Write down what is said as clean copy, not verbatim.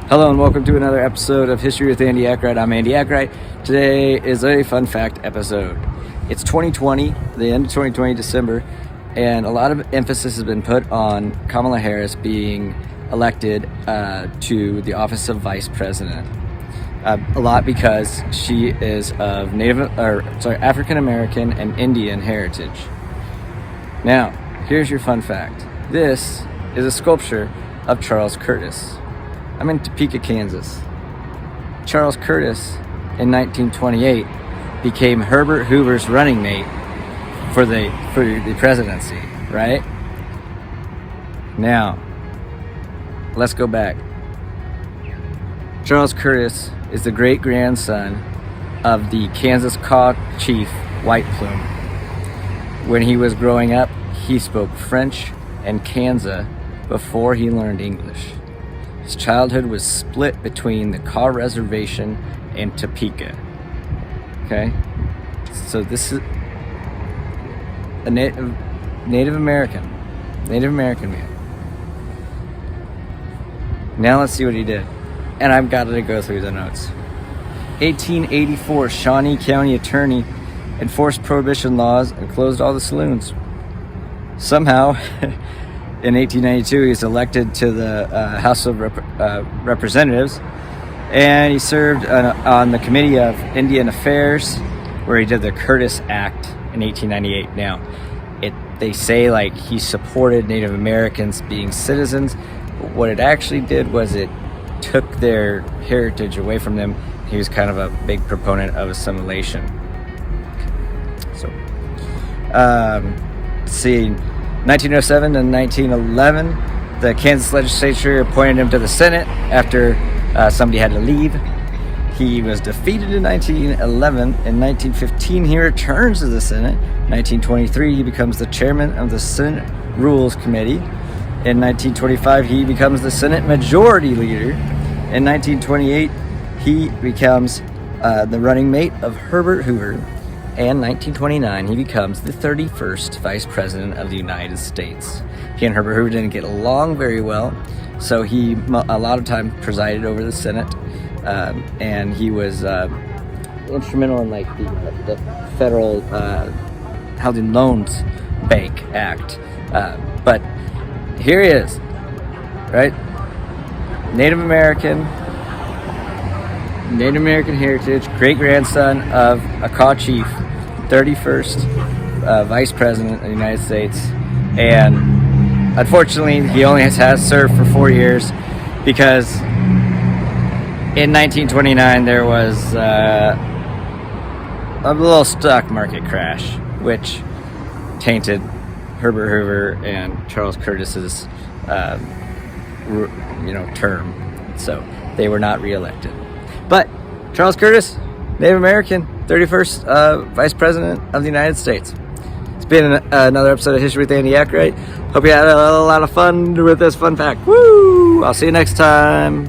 Hello and welcome to another episode of History with Andy Akright. I'm Andy Akright. Today is a fun fact episode. It's 2020, the end of 2020, December, and a lot of emphasis has been put on Kamala Harris being elected to the office of Vice President. A lot because she is of African American and Indian heritage. Now, here's your fun fact. This is a sculpture of Charles Curtis. I'm in Topeka, Kansas. Charles Curtis, in 1928, became Herbert Hoover's running mate for the presidency, right? Now, let's go back. Charles Curtis is the great-grandson of the Kansas Kaw chief White Plume. When he was growing up, he spoke French and Kanza before he learned English. His childhood was split between the Kaw Reservation and Topeka. Okay? So this is a Native American man. Now let's see what he did. And I've got to go through the notes. 1884, Shawnee County attorney enforced prohibition laws and closed all the saloons. Somehow, in 1892, he was elected to the House of Representatives, and he served on the Committee of Indian Affairs, where he did the Curtis Act in 1898. Now, they say like he supported Native Americans being citizens, but what it actually did was it took their heritage away from them. He was kind of a big proponent of assimilation. So, let's see. 1907 and 1911, the Kansas legislature appointed him to the Senate after somebody had to leave. He was defeated in 1911. In 1915, he returns to the Senate. 1923, he becomes the chairman of the Senate Rules Committee. In 1925, he becomes the Senate Majority Leader. In 1928, he becomes the running mate of Herbert Hoover. And 1929, he becomes the 31st Vice President of the United States. He and Herbert Hoover didn't get along very well, so he a lot of time presided over the Senate, and he was instrumental in like the Federal Housing Loans Bank Act. But here he is, right? Native American heritage, great-grandson of a Kaw chief, 31st Vice President of the United States, and unfortunately he only has served for 4 years because in 1929 there was a little stock market crash which tainted Herbert Hoover and Charles Curtis's term, so they were not reelected. But Charles Curtis, Native American, 31st Vice President of the United States. It's been another episode of History with Andy Akright. Hope you had a lot of fun with this fun fact. Woo! I'll see you next time.